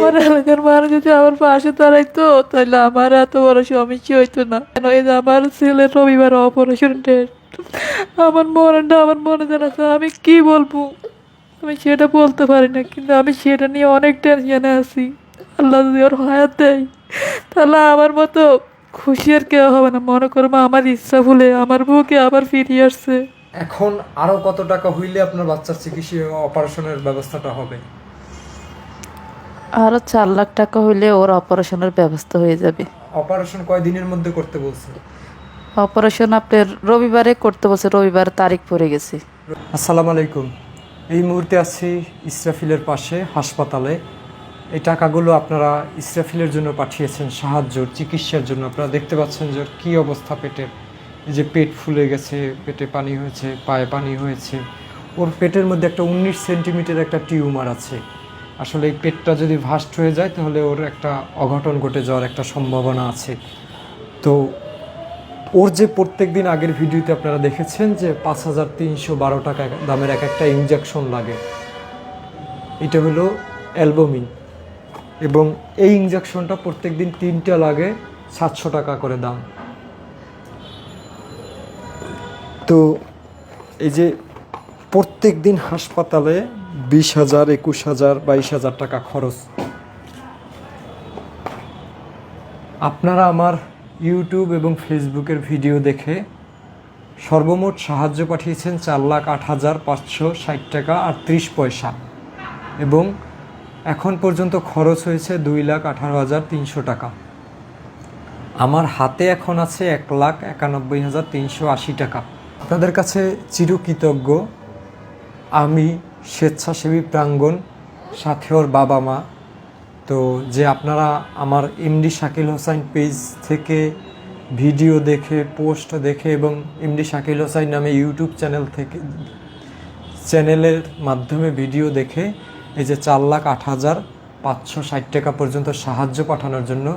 আমার এলাকার মানুষ যদি আমার পাশে দাঁড়াইতো তাহলে আমার এত বড় সমস্যা হইতো না। কেন এই যে আমার ছেলের রবিবার অপারেশন ডেট, আমার মনে জানাচ্ছে, আমি কি বলবো, আমি সেটা বলতে পারি না, কিন্তু আমি সেটা নিয়ে অনেক টেনশনে আছি। আল্লাহ যদি ওর হায়াত দেয় তাহলে আমার মতো খুশি আর কেউ হবে না। মনে করবো আমার ইচ্ছা ভুলে আমার বউকে আবার ফিরিয়ে আসছে। এখন আরো কত টাকা হইলে আপনার বাচ্চার চিকিৎসা অপারেশনের ব্যবস্থাটা হবে? আরো 4 লাখ টাকা হইলে ওর অপারেশনের ব্যবস্থা হয়ে যাবে। অপারেশন কয় দিনের মধ্যে করতে বলছে? অপারেশন আপনার রবিবারে করতে বলছে, রবিবার তারিখ পড়ে গেছে। আসসালামু আলাইকুম। এই মুহূর্তে আছি ইসরাফিলের পাশে হাসপাতালে। এই টাকাগুলো আপনারা ইসরাফিলের জন্য পাঠিয়েছেন, সাহায্য চিকিৎসার জন্য। আপনারা দেখতে পাচ্ছেন যে ওর কী অবস্থা পেটের। এই যে পেট ফুলে গেছে, পেটে পানি হয়েছে, পায়ে পানি হয়েছে। ওর পেটের মধ্যে একটা 19 সেন্টিমিটার একটা টিউমার আছে। আসলে এই পেটটা যদি ভাস্ট হয়ে যায় তাহলে ওর একটা অঘটন ঘটে যাওয়ার একটা সম্ভাবনা আছে। তো ওর যে প্রত্যেক দিন আগের ভিডিওতে আপনারা দেখেছেন যে 5,312 টাকা দামের একটা ইনজেকশন লাগে, এটা হলো অ্যালবুমিন। এবং এই ইনজেকশনটা প্রত্যেক দিন 3টা লাগে, 700 টাকা করে দাম। তো এই যে প্রত্যেক দিন হাসপাতালে 20,000, 21,000, 22,000 টাকা খরচ। আপনারা আমার ইউটিউব এবং ফেসবুকের ভিডিও দেখে সর্বমোট সাহায্য পাঠিয়েছেন 4,08,560 টাকা আর 30 পয়সা, এবং এখন পর্যন্ত খরচ হয়েছে 2,18,300 টাকা। আমার হাতে এখন আছে 1,91,380 টাকা। আপনাদের কাছে চিরকৃতজ্ঞ আমি, স্বেচ্ছাসেবী প্রাঙ্গণ, সাথে ওর বাবা মা। তো যে আপনারা আমার এমডি শাকিল হোসাইন পেজ থেকে ভিডিও দেখে, পোস্ট দেখে, এবং এমডি শাকিল হোসাইন নামে ইউটিউব চ্যানেলের মাধ্যমে ভিডিও দেখে এই যে 4,08,560 টাকা পর্যন্ত সাহায্য পাঠানোর জন্য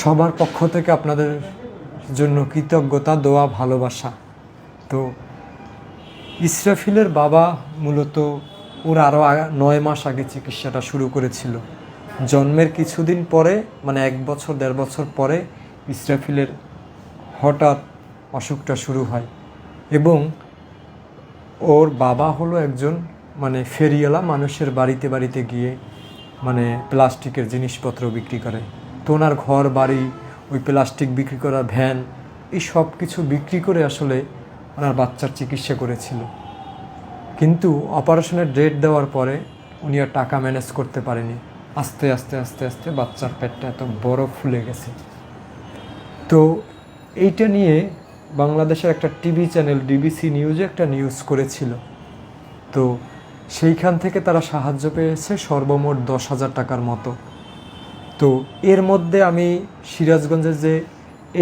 সবার পক্ষ থেকে আপনাদের জন্য কৃতজ্ঞতা, দোয়া, ভালোবাসা। তো ইসরাফিলের বাবা মূলত ওর আরও 9 মাস আগে চিকিৎসাটা শুরু করেছিল। জন্মের কিছুদিন পরে, মানে 1 বছর 1.5 বছর পরে ইসরাফিলের হঠাৎ অসুখটা শুরু হয়। এবং ওর বাবা হলো একজন ফেরিওয়ালা, মানুষের বাড়িতে বাড়িতে গিয়ে প্লাস্টিকের জিনিসপত্র বিক্রি করে। তো ওনার ঘর বাড়ি, ওই প্লাস্টিক বিক্রি করা ভ্যান, এই সব কিছু বিক্রি করে আসলে ওনার বাচ্চার চিকিৎসা করেছিল। কিন্তু অপারেশনের ডেট দেওয়ার পরে উনি আর টাকা ম্যানেজ করতে পারেনি। আস্তে আস্তে আস্তে আস্তে বাচ্চার পেটটা এত বড় ফুলে গেছে। তো এইটা নিয়ে বাংলাদেশের একটা টিভি চ্যানেল ডিবিসি নিউজে একটা নিউজ করেছিল। তো সেইখান থেকে তারা সাহায্য পেয়েছে সর্বমোট 10,000 টাকার মতো। তো এর মধ্যে আমি সিরাজগঞ্জে যে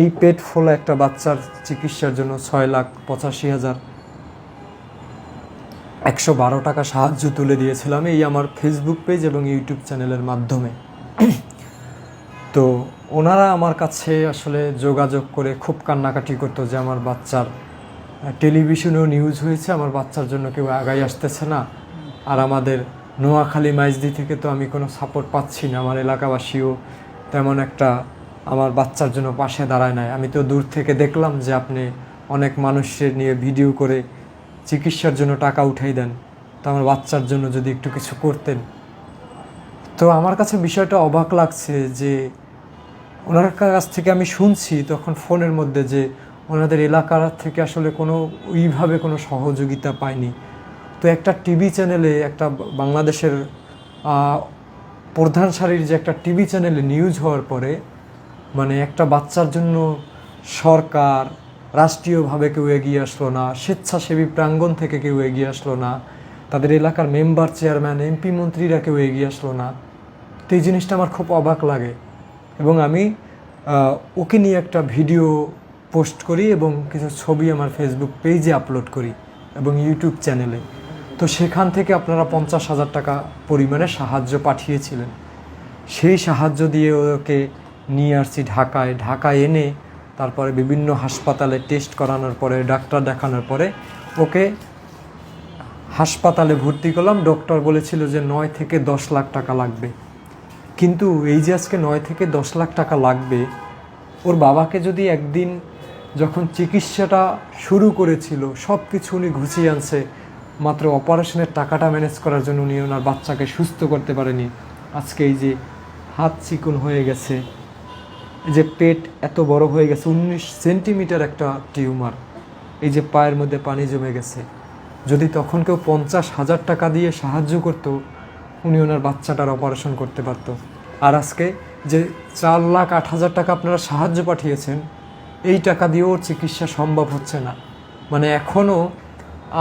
এই পেট ফোলা একটা বাচ্চার চিকিৎসার জন্য 6,85,112 টাকা সাহায্য তুলে দিয়েছিলাম এই আমার ফেসবুক পেজ এবং ইউটিউব চ্যানেলের মাধ্যমে। তো ওনারা আমার কাছে আসলে যোগাযোগ করে খুব কান্নাকাটি করতো যে আমার বাচ্চার টেলিভিশনেও নিউজ হয়েছে, আমার বাচ্চার জন্য কেউ আগাই আসতেছে না। আর আমাদের নোয়াখালী মাইজদি থেকে তো আমি কোনো সাপোর্ট পাচ্ছি না, আমার এলাকাবাসীও তেমন একটা আমার বাচ্চার জন্য পাশে দাঁড়ায় নাই। আমি তো দূর থেকে দেখলাম যে আপনি অনেক মানুষের নিয়ে ভিডিও করে চিকিৎসার জন্য টাকা উঠাই দেন, তো আমার বাচ্চার জন্য যদি একটু কিছু করতেন। তো আমার কাছে বিষয়টা অবাক লাগছে যে ওনার কাছ থেকে আমি শুনছি তখন ফোনের মধ্যে যে ওনাদের এলাকার থেকে আসলে ওইভাবে কোনো সহযোগিতা পায়নি। তো একটা টিভি চ্যানেলে, একটা বাংলাদেশের প্রধান সারির যে একটা টিভি চ্যানেলে নিউজ হওয়ার পরে একটা বাচ্চার জন্য সরকার, রাষ্ট্রীয়ভাবে কেউ এগিয়ে আসলো না, স্বেচ্ছাসেবী প্রাঙ্গণ থেকে কেউ এগিয়ে আসলো না, তাদের এলাকার মেম্বার, চেয়ারম্যান, এমপি, মন্ত্রীরা কেউ এগিয়ে আসলো না। তো এই জিনিসটা আমার খুব অবাক লাগে। এবং আমি ওকে নিয়ে একটা ভিডিও পোস্ট করি এবং কিছু ছবি আমার ফেসবুক পেজে আপলোড করি এবং ইউটিউব চ্যানেলে। তো সেখান থেকে আপনারা 50,000 টাকা পরিমাণে সাহায্য পাঠিয়েছিলেন। সেই সাহায্য দিয়ে ওকে নিয়ে আসছি ঢাকায় এনে তারপরে বিভিন্ন হাসপাতালে টেস্ট করানোর পরে, ডাক্তার দেখানোর পরে ওকে হাসপাতালে ভর্তি করলাম, ডক্টর বলেছিল যে 9 থেকে 10 লাখ টাকা লাগবে। কিন্তু এই যে আজকে 9 থেকে 10 লাখ টাকা লাগবে, ওর বাবাকে যদি একদিন যখন চিকিৎসাটা শুরু করেছিল সব কিছু উনি গুছিয়ে আনছে, মাত্র অপারেশনের টাকাটা ম্যানেজ করার জন্য উনি ওনার বাচ্চাকে সুস্থ করতে পারেনি। আজকে এই যে হাত চিকন হয়ে গেছে, এই যে পেট এত বড় হয়ে গেছে, 19 সেন্টিমিটার একটা টিউমার, এই যে পায়ের মধ্যে পানি জমে গেছে। যদি তখন কেউ 50,000 টাকা দিয়ে সাহায্য করতো, উনি ওনার বাচ্চাটার অপারেশন করতে পারত। আর আজকে যে 4,08,000 টাকা আপনারা সাহায্য পাঠিয়েছেন, এই টাকা দিয়েও ওর চিকিৎসা সম্ভব হচ্ছে না। মানে এখনও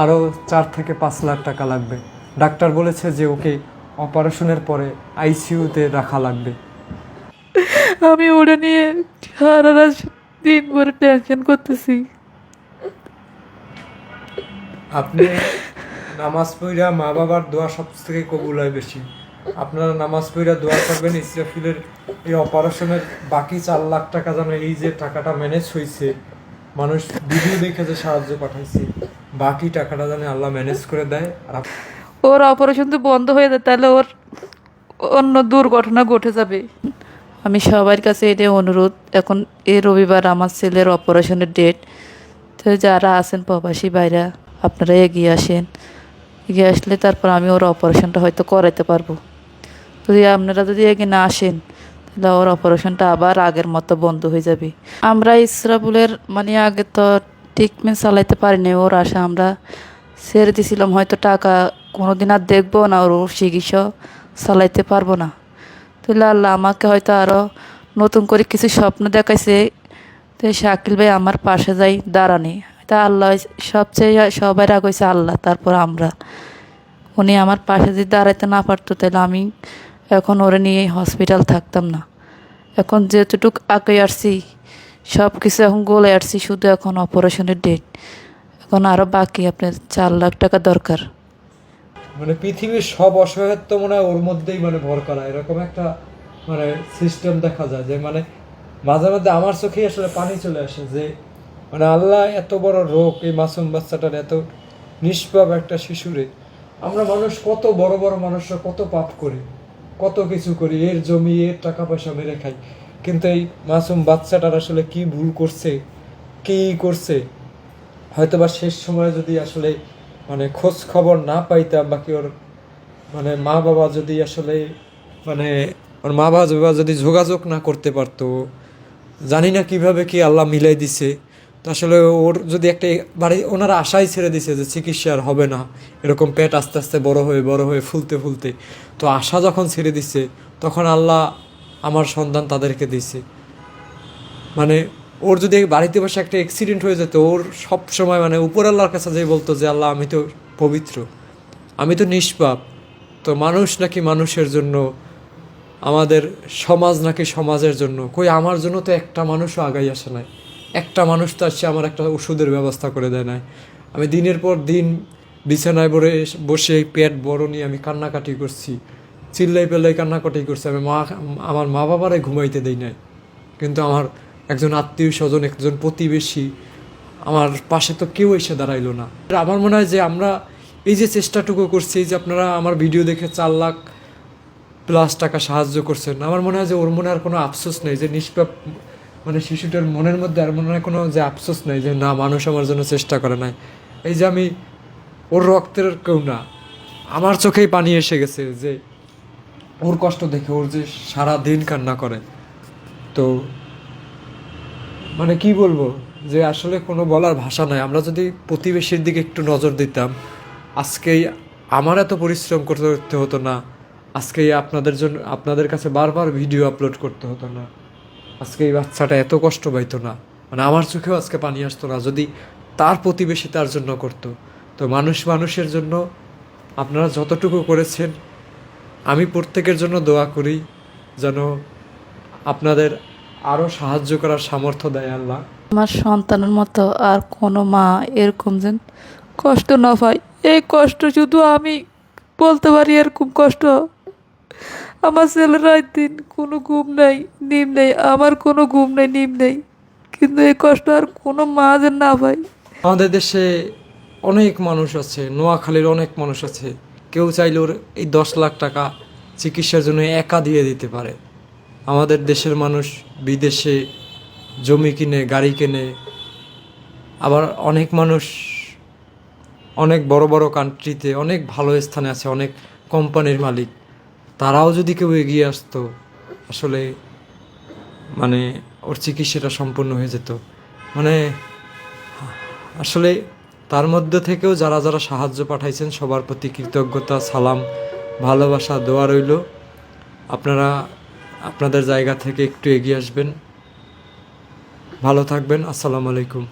আরও 4 থেকে 5 লাখ টাকা লাগবে। ডাক্তার বলেছে যে ওকে অপারেশনের পরে আইসিইউতে রাখা লাগবে। আমি ওটা নিয়ে সারা রাত দিন ভরে টেনশন করতেছি। আপনি নামাজ পড়া, মা বাবার দোয়া সব থেকে কবুল হয় বেশি। আপনারা নামাজ পড়া দোয়া করবেন ইসরাফিলের এই অপারেশনের বাকি 4 লাখ টাকা যেন, এই যে টাকাটা ম্যানেজ হয়েছে, মানুষ ভিডিও দেখে যে সাহায্য পাঠাইছে, বাকি টাকাটা যেন আল্লাহ ম্যানেজ করে দেয়। আর ওর অপারেশন তো বন্ধ হয়ে যায়, তাহলে ওর অন্য দুর্ঘটনা ঘটে যাবে। আমি সবার কাছে এটাই অনুরোধ, এখন এই রবিবার আমার ছেলের অপারেশনের ডেট। তো যারা আছেন প্রবাসী বাইরা, আপনারা এগিয়ে আসেন। এগিয়ে আসলে তারপর আমি ওর অপারেশনটা হয়তো করাতে পারবো। যদি আপনারা যদি এগিয়ে না আসেন, তাহলে ওর অপারেশনটা আবার আগের মতো বন্ধ হয়ে যাবে। আমরা ইসরাফুলের মানে আগে তো ট্রিটমেন্ট চালাইতে পারিনি, ওর আশা আমরা ছেড়ে দিয়েছিলাম, হয়তো টাকা কোনোদিন আর দেখবো না, ওর চিকিৎসা চালাইতে পারবো না। তাহলে আল্লাহ আমাকে হয়তো আরও নতুন করে কিছু স্বপ্ন দেখাইছে। তো শাকিল ভাই আমার পাশে যাই দাঁড়ানি, তা আল্লাহ সবচেয়ে সবাই আগে হয়েছে আল্লাহ, তারপর আমরা। উনি আমার পাশে যদি দাঁড়াইতে না পারতো, তাহলে আমি এখন ওরে নিয়ে হসপিটাল থাকতাম না। এখন যেতটুক আগে আসছি, সব কিছু এখন গলে আসছি, শুধু এখন অপারেশনের ডেট। এখন আরও বাকি আপনার 4 লাখ টাকা দরকার। মানে পৃথিবীর সব অসহায়ত্ব মনে হয় ওর মধ্যেই মানে ভর করা, এরকম একটা মানে সিস্টেম দেখা যায়। যে মানে মাঝে মাঝে আমার চোখেই আসলে পানি চলে আসে, যে মানে আল্লাহ এত বড় রোগ এই মাসুম বাচ্চাটার, এত নিষ্পাপ একটা শিশুরে। আমরা মানুষ কত বড় বড় মানুষরা কত পাপ করি, কত কিছু করি, এর জমি এর টাকা পয়সা মেরে খাই, কিন্তু এই মাসুম বাচ্চাটার আসলে কি ভুল করছে, কি করছে, হয়তো বা শেষ সময়ে যদি আসলে মানে খোঁজ খবর না পাইতাম, বাকি ওর মানে মা বাবা যদি আসলে মানে ওর মা বাবা যদি যোগাযোগ না করতে পারতো, জানি না কিভাবে কি আল্লাহ মিলাই দিছে। তো আসলে ওর যদি একটা বাড়ি, ওনারা আশাই ছেড়ে দিছে যে চিকিৎসা আর হবে না, এরকম পেট আস্তে আস্তে বড় হয়ে ফুলতে ফুলতে, তো আশা যখন ছেড়ে দিছে, তখন আল্লাহ আমার সন্তান তাদেরকে দিছে। মানে ওর যদি বাড়িতে বসে একটা অ্যাক্সিডেন্ট হয়ে যেত, ওর সব সময় মানে উপর আল্লাহর কাছে যে বলতো যে আল্লাহ আমি তো পবিত্র, আমি তো নিষ্পাপ, তো মানুষ নাকি মানুষের জন্য, আমাদের সমাজ নাকি সমাজের জন্য, কই আমার জন্য তো একটা মানুষও আগাই আসে নাই, একটা মানুষ তো আসছে আমার একটা ওষুধের ব্যবস্থা করে দেয় নাই। আমি দিনের পর দিন বিছানায় বসে পেট বড় নিয়ে আমি কান্নাকাটি করছি, চিল্লাই পেল্লাই কান্নাকাটি করছি, আমি আমার মা বাবারে ঘুমাইতে দেই নাই, কিন্তু আমার একজন আত্মীয় স্বজন, একজন প্রতিবেশী, আমার পাশে তো কেউ এসে দাঁড়াইলো না। আমার মনে হয় যে আমরা এই যে চেষ্টাটুকু করছি, এই যে আপনারা আমার ভিডিও দেখে 4 লাখ প্লাস টাকা সাহায্য করছেন, আমার মনে হয় যে ওর মনে আর কোনো আফসোস নেই, যে নিষ্পাপ মানে শিশুটার মনের মধ্যে আর মনে হয় কোনো যে আফসোস নেই যে না মানুষ আমার জন্য চেষ্টা করে নাই। এই যে আমি ওর রক্তের কেউ না, আমার চোখেই পানি এসে গেছে যে ওর কষ্ট দেখে, ওর যে সারা দিন কান্না করে। তো মানে কি বলবো, যে আসলে কোনো বলার ভাষা নাই। আমরা যদি প্রতিবেশীর দিকে একটু নজর দিতাম, আজকেই আমার এত পরিশ্রম করতে হতো না, আজকেই আপনাদের জন্য আপনাদের কাছে বারবার ভিডিও আপলোড করতে হতো না, আজকে এই বাচ্চাটা এত কষ্ট পাইতো না, মানে আমার চোখেও আজকে পানি আসতো না যদি তার প্রতিবেশী তার জন্য করতো। তো মানুষ মানুষের জন্য আপনারা যতটুকু করেছেন, আমি প্রত্যেকের জন্য দোয়া করি যেন আপনাদের আরও সাহায্য করার সামর্থ্য দেয় আল্লাহ। আমার সন্তানের মতো আর কোনো মা এরকম যেন কষ্ট না পায়। এই কষ্ট শুধু আমি বলতে পারি, এরকম কষ্ট আমার ছেলের রাত দিন কোনো ঘুম নেই, নিম নেই, আমার কোনো ঘুম নেই, নিম নেই, কিন্তু এই কষ্ট আর কোনো মা যেন না পায়। আমাদের দেশে অনেক মানুষ আছে, নোয়াখালীর অনেক মানুষ আছে, কেউ চাইলে ওর এই 10 লাখ টাকা চিকিৎসার জন্য একা দিয়ে দিতে পারে। আমাদের দেশের মানুষ বিদেশে জমি কিনে, গাড়ি কেনে, আবার অনেক মানুষ অনেক বড় বড় কান্ট্রিতে অনেক ভালো স্থানে আছে, অনেক কোম্পানির মালিক। তারাও যদি কেউ এগিয়ে আসতো, আসলে মানে ওর চিকিৎসাটা সম্পূর্ণ হয়ে যেত। মানে আসলে তার মধ্যে থেকেও যারা যারা সাহায্য পাঠাইছেন সবার প্রতি কৃতজ্ঞতা, সালাম, ভালোবাসা, দোয়া রইল। আপনারা আপনাদের জায়গা থেকে একটু এগিয়ে আসবেন। ভালো থাকবেন। আসসালামু আলাইকুম।